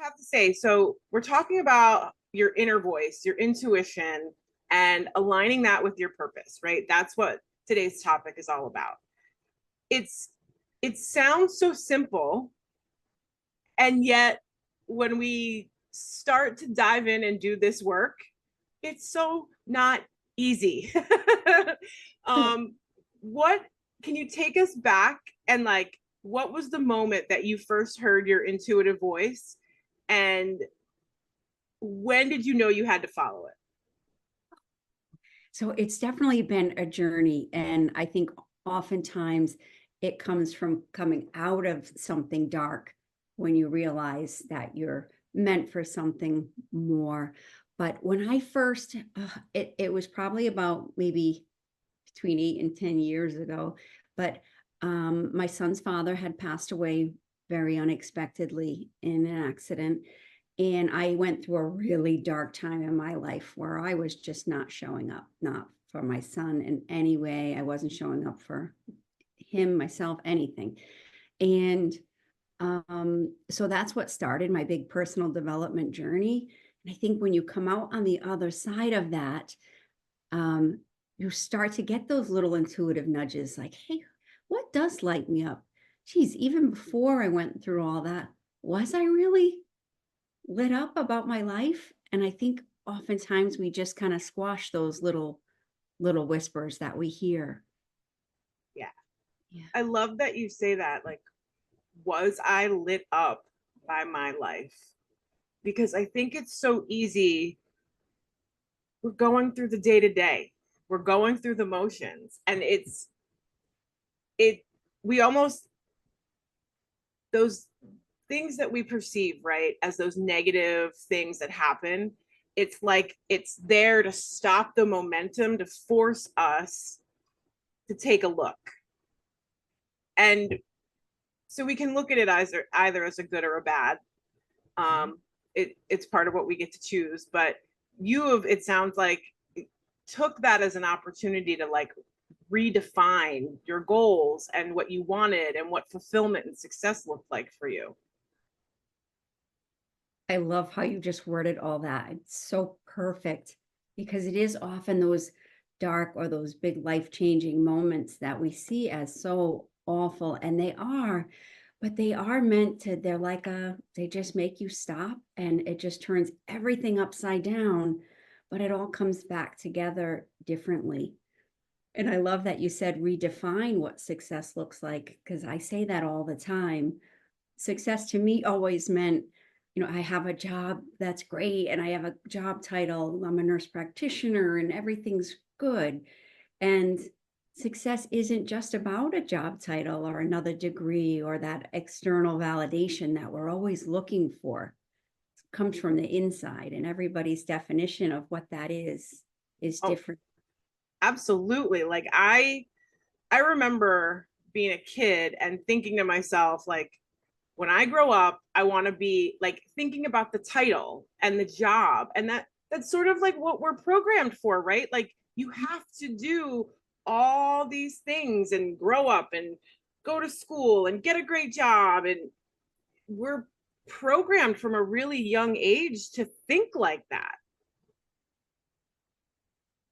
have to say, so we're talking about your inner voice, your intuition, and aligning that with your purpose, right? That's what today's topic is all about. It's it sounds so simple, and yet when we start to dive in and do this work, it's so not easy. um, what can you take us back and like what was the moment that you first heard your intuitive voice, and when did you know you had to follow it? So it's definitely been a journey. And I think oftentimes it comes from coming out of something dark when you realize that you're meant for something more. But when I first, it was probably about maybe between 8 and 10 years ago. But my son's father had passed away very unexpectedly in an accident. And I went through a really dark time in my life where I was just not showing up, not for my son in any way. I wasn't showing up for him, myself, anything. And so that's what started my big personal development journey. And I think when you come out on the other side of that, um, you start to get those little intuitive nudges like, hey, what does light me up? Geez, even before I went through all that, was I really lit up about my life? And I think oftentimes we just kind of squash those little whispers that we hear. Yeah, Yeah. I love that you say that. Like, was I lit up by my life? Because I think it's so easy. We're going through the day to day, we're going through the motions, and it we almost, those things that we perceive, right, as those negative things that happen, it's like it's there to stop the momentum, to force us to take a look. And so we can look at it either as a good or a bad. It's part of what we get to choose, but you have, it sounds like, took that as an opportunity to like redefine your goals and what you wanted and what fulfillment and success looked like for you. I love how you just worded all that. It's so perfect because it is often those dark or those big life changing moments that we see as so awful. And they are, but they are meant to, they're like they just make you stop and it just turns everything upside down, but it all comes back together differently. And I love that you said redefine what success looks like because I say that all the time. Success to me always meant, I have a job that's great and I have a job title. I'm a nurse practitioner and everything's good. And success isn't just about a job title or another degree or that external validation that we're always looking for. It comes from the inside, and everybody's definition of what that is Oh, different. absolutely. Like I remember being a kid and thinking to myself, like, when I grow up, I want to be like thinking about the title and the job. And that's sort of like what we're programmed for, right? Like you have to do all these things and grow up and go to school and get a great job. And we're programmed from a really young age to think like that.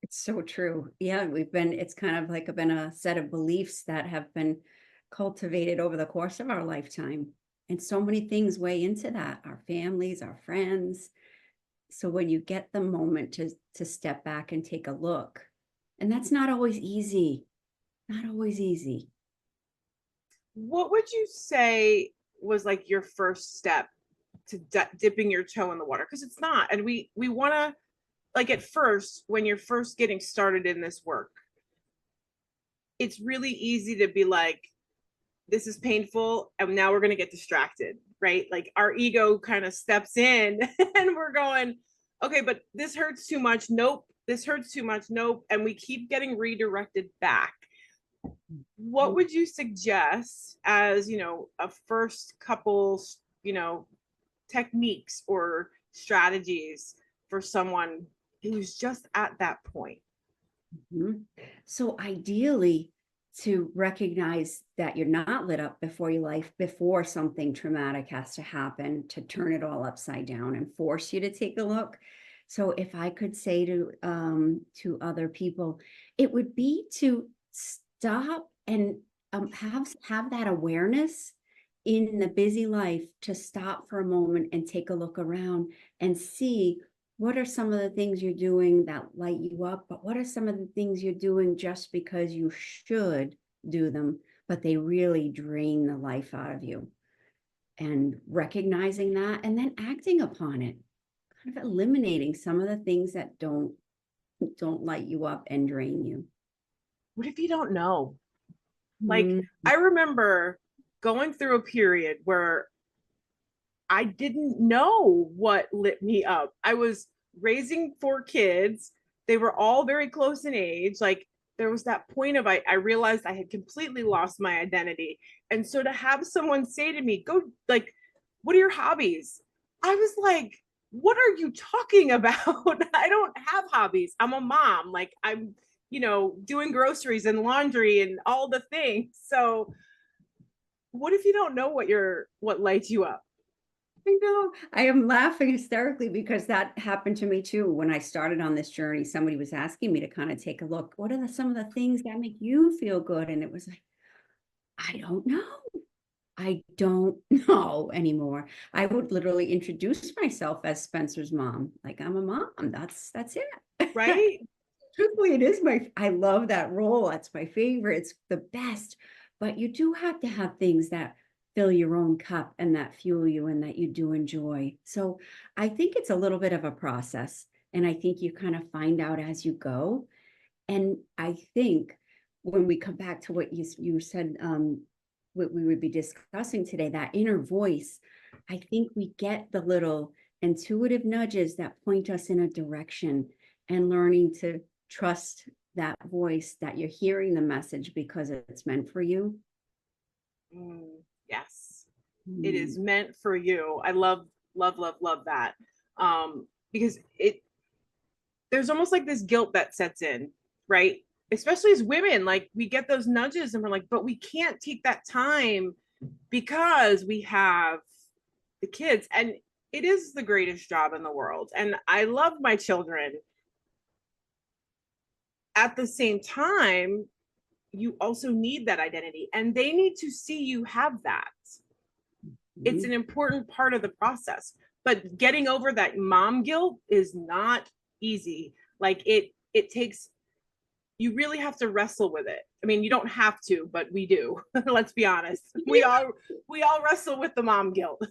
It's so true. Yeah, it's kind of like been a set of beliefs that have been cultivated over the course of our lifetime. And so many things weigh into that, our families, our friends. So when you get the moment to step back and take a look, and that's not always easy, not always easy. What would you say was like your first step to dipping your toe in the water? Because it's not. And we want to, like, at first, when you're first getting started in this work, it's really easy to be like, this is painful and now we're going to get distracted, right? Like our ego kind of steps in and we're going, okay, but this hurts too much, nope, this hurts too much, nope, and we keep getting redirected back. What would you suggest as, a first couple, techniques or strategies for someone who's just at that point? Mhm. So ideally, to recognize that you're not lit up before your life, before something traumatic has to happen to turn it all upside down and force you to take a look. So if I could say to other people, it would be to stop and have that awareness in the busy life, to stop for a moment and take a look around and see what are some of the things you're doing that light you up, but what are some of the things you're doing just because you should do them, but they really drain the life out of you. And recognizing that and then acting upon it, kind of eliminating some of the things that don't light you up and drain you. What if you don't know? Like, Mm. I remember going through a period where I didn't know what lit me up. I was raising 4 kids. They were all very close in age. Like, there was that point of I realized I had completely lost my identity. And so to have someone say to me, go, like, what are your hobbies? I was like, what are you talking about? I don't have hobbies. I'm a mom. Like, I'm, doing groceries and laundry and all the things. So what if you don't know what lights you up? I know. I am laughing hysterically because that happened to me too. When I started on this journey, somebody was asking me to kind of take a look. What are some of the things that make you feel good? And it was like, I don't know. I don't know anymore. I would literally introduce myself as Spencer's mom. Like, I'm a mom. That's it. Right? Truthfully, it is I love that role. That's my favorite. It's the best. But you do have to have things that fill your own cup and that fuel you and that you do enjoy. So I think it's a little bit of a process. And I think you kind of find out as you go. And I think when we come back to what you said, what we would be discussing today, that inner voice, I think we get the little intuitive nudges that point us in a direction, and learning to trust that voice, that you're hearing the message because it's meant for you. Yes, it is meant for you. I love, love, love, love that. Because there's almost like this guilt that sets in, right? Especially as women, like, we get those nudges and we're like, but we can't take that time because we have the kids. And it is the greatest job in the world. And I love my children. At the same time, you also need that identity, and they need to see you have that. It's an important part of the process. But getting over that mom guilt is not easy. Like, it takes, you really have to wrestle with it. I mean, you don't have to, but we do. Let's be honest. We all wrestle with the mom guilt.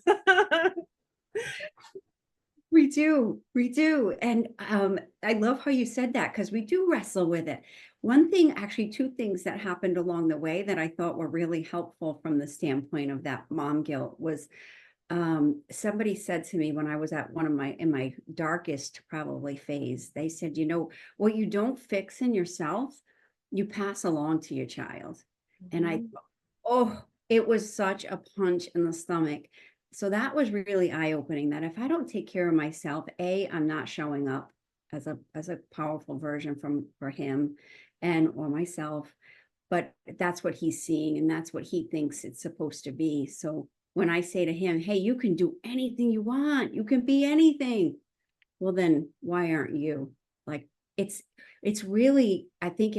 We do. And I love how you said that, because we do wrestle with it. One thing, actually, two things that happened along the way that I thought were really helpful from the standpoint of that mom guilt was, somebody said to me when I was at in my darkest probably phase, they said, what you don't fix in yourself, you pass along to your child. And I thought, oh, it was such a punch in the stomach. So that was really eye-opening, that if I don't take care of myself, I'm not showing up as a powerful version for him or myself. But that's what he's seeing, and that's what he thinks it's supposed to be. So when I say to him, hey, you can do anything you want, you can be anything, well, then why aren't you? Like, it's really, I think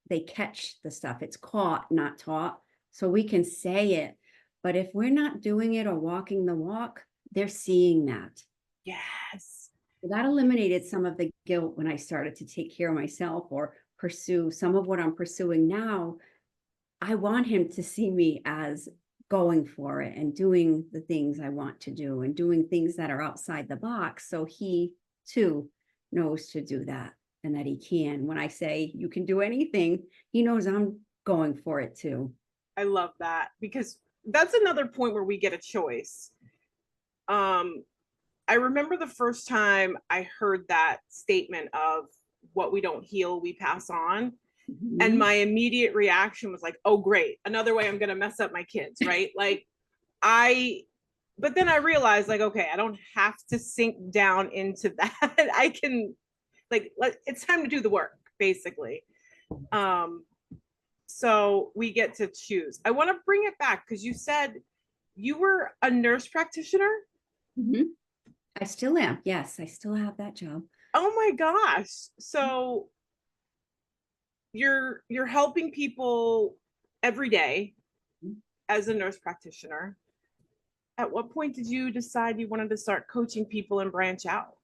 they catch the stuff. It's caught, not taught. So we can say it, but if we're not doing it or walking the walk, they're seeing that. Yes. So that eliminated some of the guilt when I started to take care of myself or pursue some of what I'm pursuing now. I want him to see me as going for it and doing the things I want to do and doing things that are outside the box. So he too knows to do that, and that he can. When I say you can do anything, he knows I'm going for it too. I love that, because that's another point where we get a choice. I remember the first time I heard that statement of, what we don't heal, we pass on. And my immediate reaction was like, oh, great, another way I'm going to mess up my kids, right? Like, but then I realized, like, okay, I don't have to sink down into that. I can, like, it's time to do the work, basically. So we get to choose. I want to bring it back because you said you were a nurse practitioner. Mhm. I still am. Yes, I still have that job. Oh my gosh. So you're helping people every day Mhm. as a nurse practitioner. At what point did you decide you wanted to start coaching people and branch out?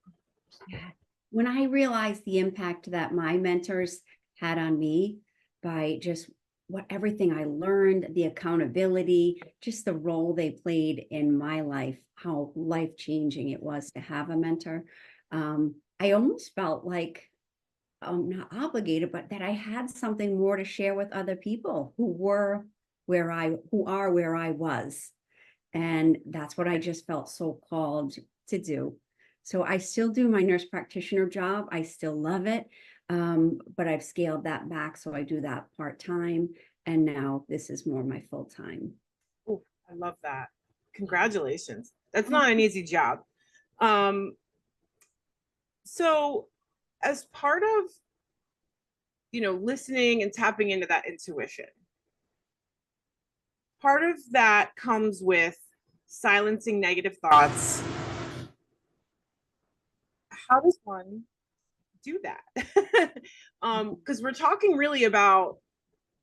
Yeah. When I realized the impact that my mentors had on me by just what everything I learned, the accountability, just the role they played in my life, how life changing it was to have a mentor. I almost felt like not obligated, but that I had something more to share with other people who are where I was. And that's what I just felt so called to do. So I still do my nurse practitioner job. I still love it. But I've scaled that back. So I do that part time. And now this is more my full time. Oh, I love that. Congratulations. That's not an easy job. Um, so as part of, listening and tapping into that intuition, part of that comes with silencing negative thoughts. How does one do that? Because we're talking really about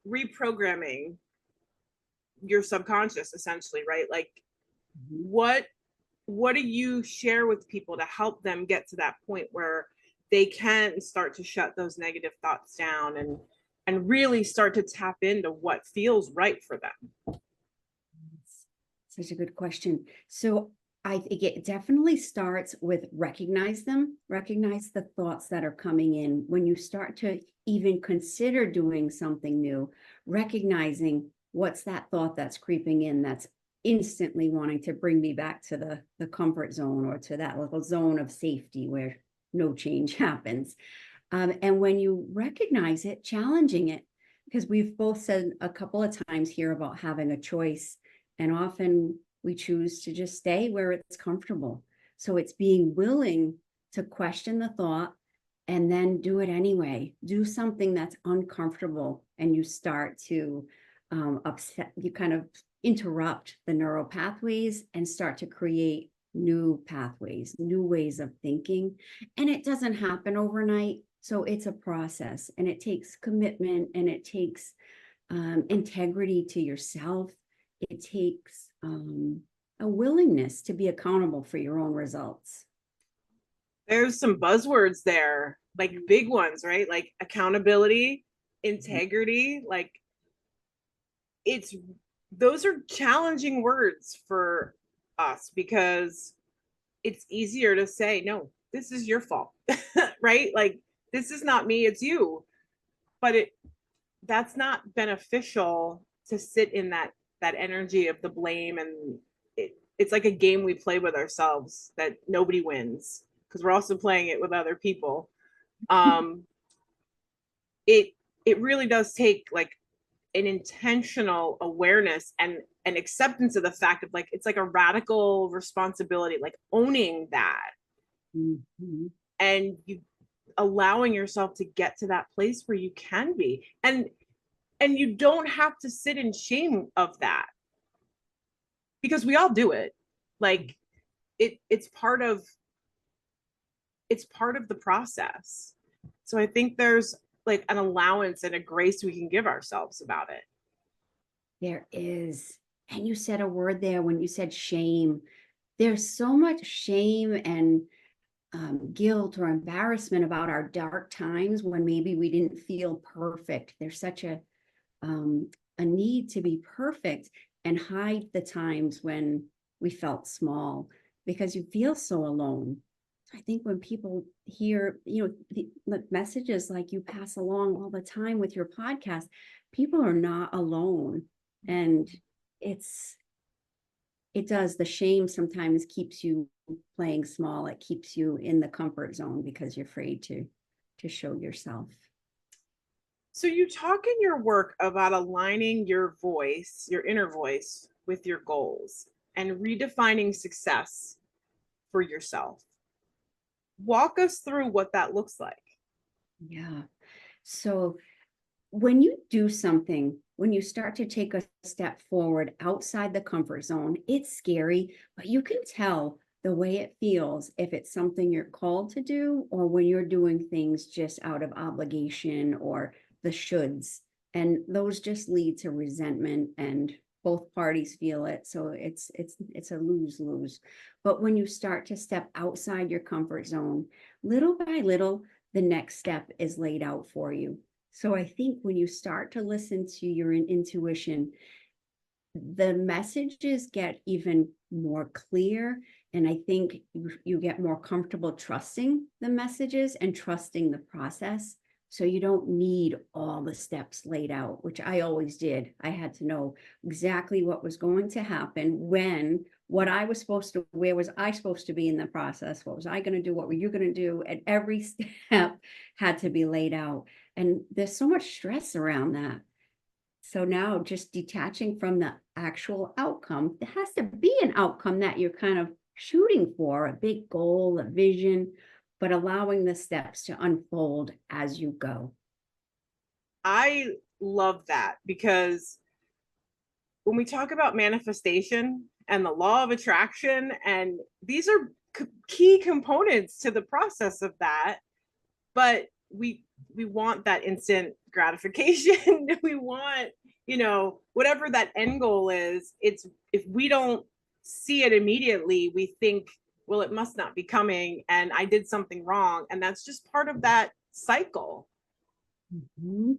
reprogramming your subconscious, essentially, right? Like, what what do you share with people to help them get to that point where they can start to shut those negative thoughts down and really start to tap into what feels right for them? Such a good question. So I think it definitely starts with recognize the thoughts that are coming in. When you start to even consider doing something new, recognizing what's that thought that's creeping in that's instantly wanting to bring me back to the comfort zone or to that little zone of safety where no change happens. And when you recognize it, challenging it, because we've both said a couple of times here about having a choice, and often we choose to just stay where it's comfortable. So it's being willing to question the thought and then do it anyway. Do something that's uncomfortable, and you start to upset, you kind of interrupt the neural pathways and start to create new pathways, new ways of thinking. And it doesn't happen overnight. So it's a process, and it takes commitment, and it takes integrity to yourself. It takes a willingness to be accountable for your own results. There's some buzzwords there, like big ones, right? Like accountability, integrity, like it's those are challenging words for us because it's easier to say, no, this is your fault, right? Like, this is not me, it's you. But that's not beneficial to sit in that energy of the blame. And it's like a game we play with ourselves that nobody wins because we're also playing it with other people. Um, it it really does take like an intentional awareness and an acceptance of the fact of like it's like a radical responsibility, like owning that Mhm. and you allowing yourself to get to that place where you can be, and you don't have to sit in shame of that because we all do it. Like it's part of the process. So I think there's like an allowance and a grace we can give ourselves about it. There is. And you said a word there when you said shame. There's so much shame and guilt or embarrassment about our dark times when maybe we didn't feel perfect. There's such um, a need to be perfect and hide the times when we felt small because you feel so alone. I think when people hear, the messages like you pass along all the time with your podcast, people are not alone. And it's, it does, the shame sometimes keeps you playing small. It keeps you in the comfort zone because you're afraid to show yourself. So you talk in your work about aligning your voice, your inner voice, with your goals and redefining success for yourself. Walk us through what that looks like. Yeah. So when you do something, when you start to take a step forward outside the comfort zone, it's scary, but you can tell the way it feels if it's something you're called to do or when you're doing things just out of obligation or the shoulds. And those just lead to resentment and both parties feel it. So it's a lose-lose. But when you start to step outside your comfort zone, little by little, the next step is laid out for you. So I think when you start to listen to your intuition, the messages get even more clear. And I think you get more comfortable trusting the messages and trusting the process. So you don't need all the steps laid out, which I always did. I had to know exactly what was going to happen, when, what I was supposed to, where was I supposed to be in the process? What was I going to do? What were you going to do? And every step had to be laid out. And there's so much stress around that. So now just detaching from the actual outcome, there has to be an outcome that you're kind of shooting for, a big goal, a vision, but allowing the steps to unfold as you go. I love that, because when we talk about manifestation and the law of attraction, and these are key components to the process of that, but we want that instant gratification. We want, whatever that end goal is. It's, if we don't see it immediately, we think, well, it must not be coming and I did something wrong, and that's just part of that cycle. Mhm.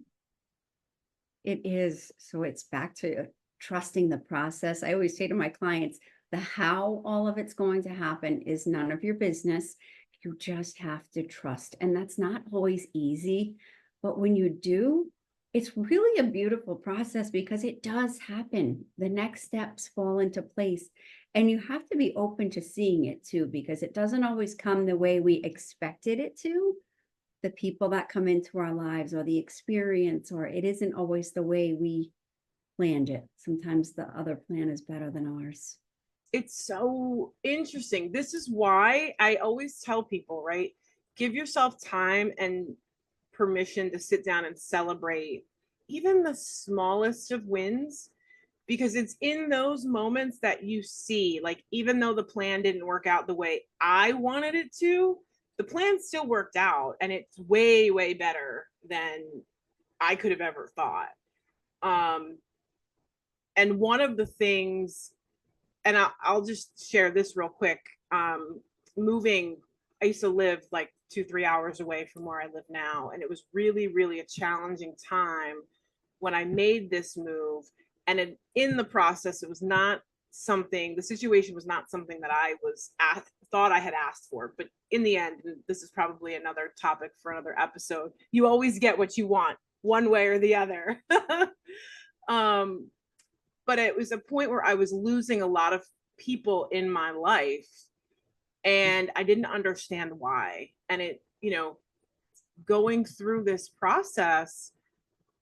It is. So it's back to trusting the process. I always say to my clients, the how all of it's going to happen is none of your business. You just have to trust. And that's not always easy. But when you do, it's really a beautiful process because it does happen. The next steps fall into place. And you have to be open to seeing it too, because it doesn't always come the way we expected it to, the people that come into our lives or the experience, or it isn't always the way we planned it. Sometimes the other plan is better than ours. It's so interesting. This is why I always tell people, right? Give yourself time and permission to sit down and celebrate even the smallest of wins, because it's in those moments that you see, like, even though the plan didn't work out the way I wanted it to, the plan still worked out and it's way, way better than I could have ever thought. Um, and one of the things, and I'll just share this real quick. Moving, I used to live like 2-3 hours away from where I live now, and it was really, really a challenging time when I made this move. And in the process, it was not something, the situation was not something that I was thought I had asked for. But in the end, and this is probably another topic for another episode, you always get what you want one way or the other. um, but it was a point where I was losing a lot of people in my life and I didn't understand why. And it, going through this process,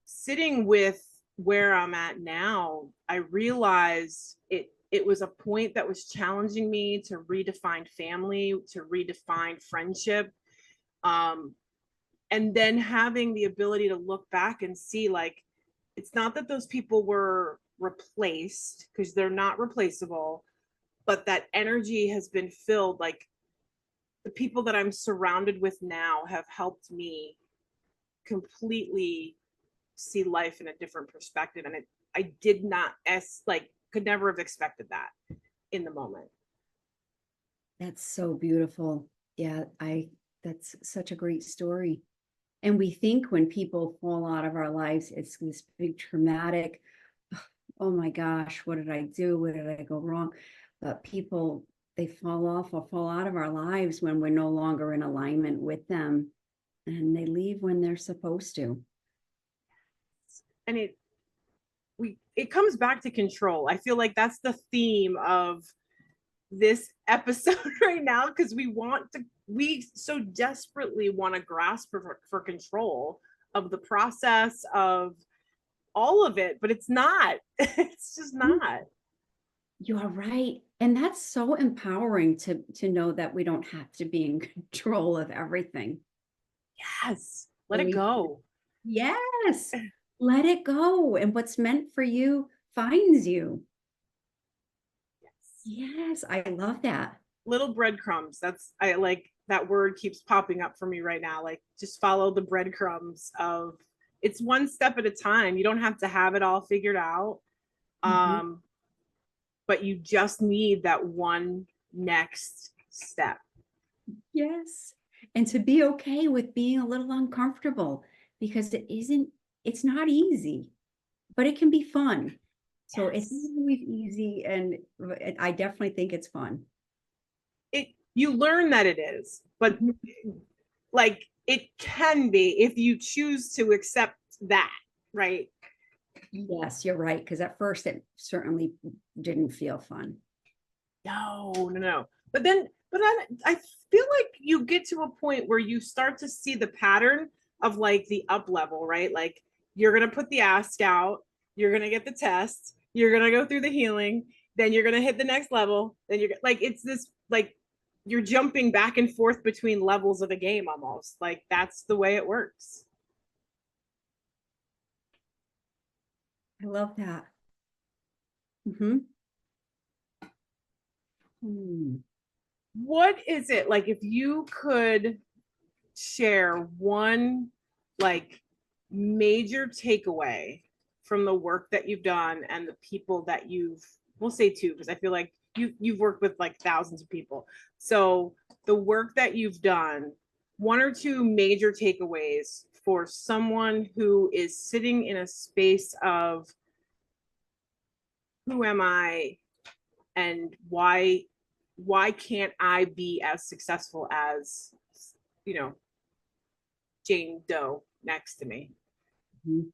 sitting with where I'm at now, I realized it was a point that was challenging me to redefine family, to redefine friendship. And then having the ability to look back and see, like, it's not that those people were replaced, because they're not replaceable, but that energy has been filled. Like, the people that I'm surrounded with now have helped me completely see life in a different perspective. And I did not, could never have expected that in the moment. That's so beautiful. Yeah, that's such a great story. And we think when people fall out of our lives, it's this big traumatic, oh my gosh, what did I do? Where did I go wrong? But people, they fall off or fall out of our lives when we're no longer in alignment with them, and they leave when they're supposed to. And it comes back to control. I feel like that's the theme of this episode right now, because we so desperately want to grasp for control of the process, of all of it, but it's not. It's just not. You are right. And that's so empowering to know that we don't have to be in control of everything. Yes, let So it we, go. yes. let it go. And what's meant for you finds you. Yes. Yes, I love that. Little breadcrumbs. That's, I like that word keeps popping up for me right now. Like, just follow the breadcrumbs of, it's one step at a time. You don't have to have it all figured out. Mhm. Um, but you just need that one next step. Yes. And to be okay with being a little uncomfortable because it's not easy, but it can be fun. So it's Yes. not always easy. And I definitely think it's fun. It, you learn that it is, but Mhm. like it can be if you choose to accept that, right? Yes, you're right. Because at first it certainly didn't feel fun. No, no, no. But then I feel like you get to a point where you start to see the pattern of like the up level, right? Like you're gonna put the ask out, you're gonna get the test, you're gonna go through the healing, then you're gonna hit the next level, then you're like it's this like you're jumping back and forth between levels of a game almost. Like that's the way it works. I love that. Hmm. Hmm. What is it like if you could share one like major takeaway from the work that you've done and the people that you've, we'll say two because I feel like you've worked with like thousands of people, so the work that you've done, one or two major takeaways for someone who is sitting in a space of who am I and why can't I be as successful as, you know, Jane Doe next to me. Mhm.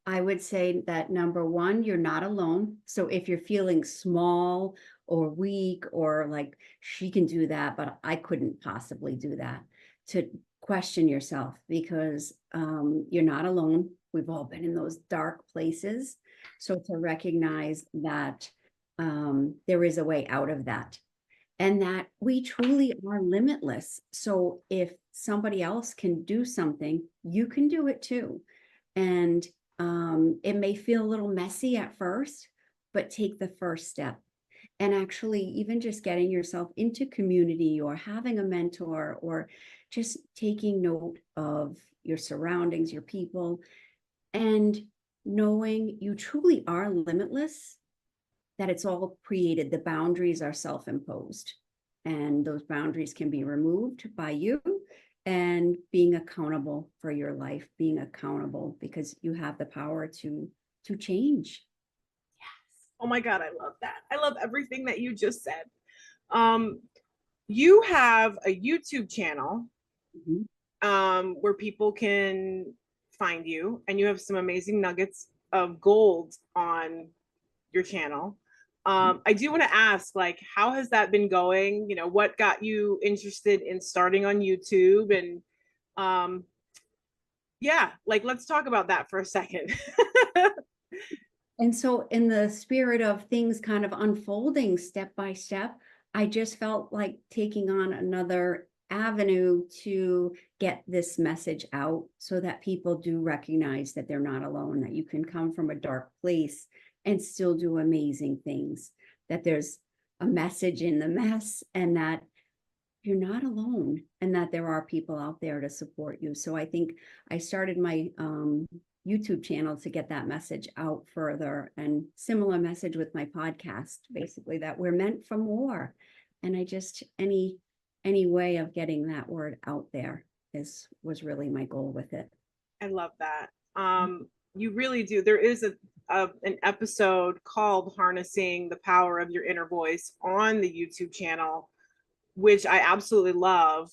I would say that number one, you're not alone. So if you're feeling small or weak or like she can do that, but I couldn't possibly do that, to question yourself because you're not alone. We've all been in those dark places. So to recognize that there is a way out of that and that we truly are limitless. So if somebody else can do something, you can do it too. And it may feel a little messy at first, but take the first step. And actually, even just getting yourself into community or having a mentor or just taking note of your surroundings, your people, and knowing you truly are limitless, that it's all created. The boundaries are self imposed, and those boundaries can be removed by you and being accountable for your life, being accountable because you have the power to change. Oh my God, I love that. I love everything that you just said. Um, you have a YouTube channel Mhm. where people can find you, and you have some amazing nuggets of gold on your channel. I do want to ask, like, how has that been going? You know, what got you interested in starting on YouTube? And um, yeah, like, let's talk about that for a second. And so, in the spirit of things kind of unfolding step by step, I just felt like taking on another avenue to get this message out so that people do recognize that they're not alone, that you can come from a dark place and still do amazing things, that there's a message in the mess, and that you're not alone and that there are people out there to support you. So I think I started my YouTube channel to get that message out further, and similar message with my podcast, basically that we're meant for more. And I just any way of getting that word out there is was really my goal with it. I love that. You really do. There is an episode called Harnessing the Power of Your Inner Voice on the YouTube channel, which I absolutely love,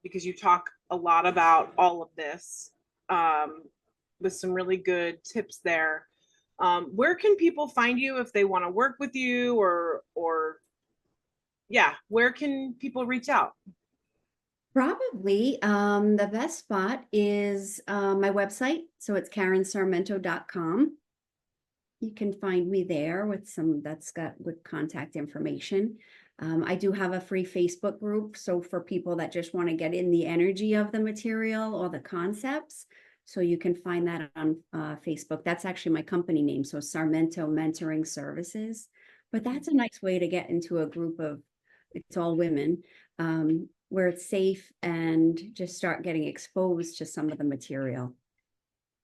because you talk a lot about all of this, um, with some really good tips there. Where can people find you if they want to work with you, or yeah, where can people reach out? Probably the best spot is my website. So it's karensarmento.com. You can find me there with some that's got good contact information. I do have a free Facebook group. So for people that just want to get in the energy of the material or the concepts. So you can find that on Facebook. That's actually my company name. So Sarmento Mentoring Services. But that's a nice way to get into a group of, it's all women, where it's safe and just start getting exposed to some of the material.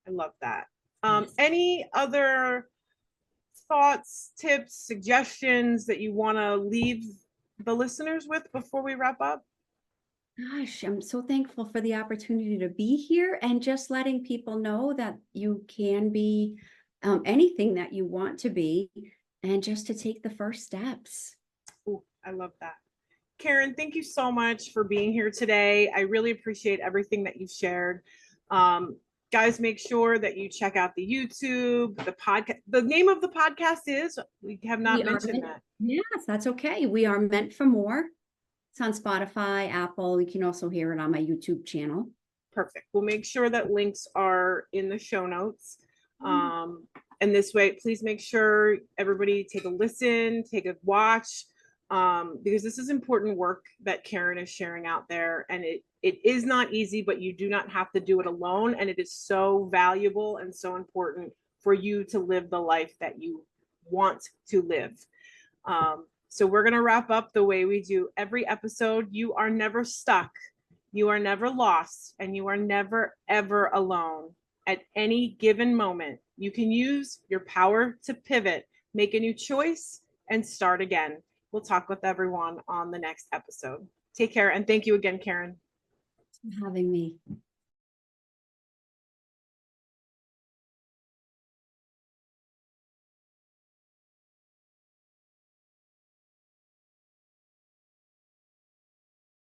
I love that. Yes. Any other thoughts, tips, suggestions that you want to leave the listeners with before we wrap up? Gosh, I'm so thankful for the opportunity to be here and just letting people know that you can be anything that you want to be and just to take the first steps. Ooh, I love that. Karen, thank you so much for being here today. I really appreciate everything that you've shared. Um, Guys, make sure that you check out the YouTube, the podcast. The name of the podcast is, we have We not are mentioned that. yes, that's okay. We are meant for more. It's on Spotify, Apple. You can also hear it on my YouTube channel. Perfect. We'll make sure that links are in the show notes. Mm. And this way, please make sure everybody take a listen, take a watch, because this is important work that Karen is sharing out there. And it is not easy, but you do not have to do it alone. And it is so valuable and so important for you to live the life that you want to live. So we're going to wrap up the way we do every episode. You are never stuck. You are never lost, and you are never, ever alone. At any given moment, you can use your power to pivot, make a new choice, and start again. We'll talk with everyone on the next episode. Take care, and thank you again, Karen. Thanks for having me.